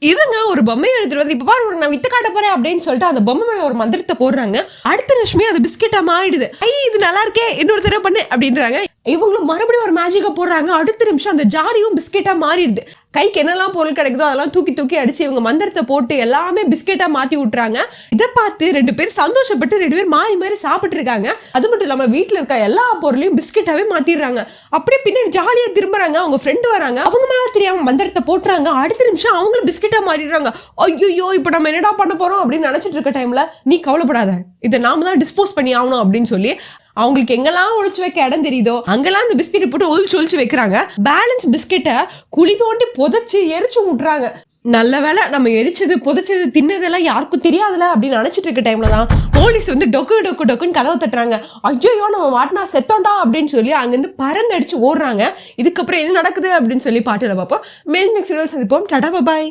இவங்க ஒரு பொம்மையை எடுத்துட்டு வந்து இப்ப பாரு நான் வித்து காட்ட போறேன் அப்படின்னு சொல்லிட்டு அந்த பொம்மை மேல ஒரு மந்திரத்தை போடுறாங்க. அடுத்த நிமிஷமே அது பிஸ்கெட்டா மாறிடுது. இது நல்லா இருக்கே, இன்னொரு தடவை பண்ணு அப்படின்றாங்க. இவங்களும் மறுபடியும் ஒரு மேஜிக்கா போடுறாங்க. அடுத்த நிமிஷம் அந்த ஜாடியும் பிஸ்கெட்டா மாறிடுது. கைக்கு என்னெல்லாம் பொருள் கிடைக்குதோ அதெல்லாம் தூக்கி தூக்கி அடிச்சு இவங்க மந்திரத்தை போட்டு எல்லாமே பிஸ்கெட்டா மாத்தி விட்டுறாங்க. இதை பார்த்து 2 பேர் சந்தோஷப்பட்டு 2 பேர் மாறி மாறி சாப்பிட்டு இருக்காங்க. அது மட்டும் இல்லாம வீட்டுல இருக்க எல்லா பொருளையும் பிஸ்கெட்டாவே மாத்திடுறாங்க. அப்படியே பின்னாடி ஜாலியா திரும்புறாங்க. அவங்க ஃப்ரெண்டு வராங்க. அவங்க மேல தெரியாம மந்திரத்தை போட்டுறாங்க. அடுத்த நிமிஷம் அவங்களும் பிஸ்கெட்டா மாறிடுறாங்க. ஐயோ இப்ப நம்ம என்னடா பண்ண போறோம் அப்படின்னு நினைச்சிட்டு இருக்க டைம்ல நீ கவலைப்படாத, இதை நாம தான் டிஸ்போஸ் பண்ணி ஆகணும் அப்படின்னு சொல்லி அவங்களுக்கு எங்கெல்லாம் ஒழிச்சு வைக்க இடம் தெரியுதோ அங்கெல்லாம் அந்த பிஸ்கெட்டை போட்டு ஒழிச்சு வைக்கிறாங்க. பேலன்ஸ் பிஸ்கெட்டை குழி தோண்டி புதைச்சு எரிச்சு விட்டுறாங்க. நல்ல வேலை நம்ம எரிச்சது புதைச்சது தின்னதெல்லாம் யாருக்கும் தெரியாதுல அப்படின்னு நினைச்சிட்டு இருக்க டைம்ல தான் போலீஸ் வந்து டொக்குன்னு கதவை தட்டுறாங்க. ஐயோ நம்ம மாட்டினா செத்தோண்டா அப்படின்னு சொல்லி அங்கிருந்து பறந்து அடிச்சு ஓடுறாங்க. இதுக்கப்புறம் என்ன நடக்குது அப்படின்னு சொல்லி பாட்டுல பார்ப்போம். மேல் நெக்ஸ்ட் வீடியோல சந்திப்போம். டாடா பாய்.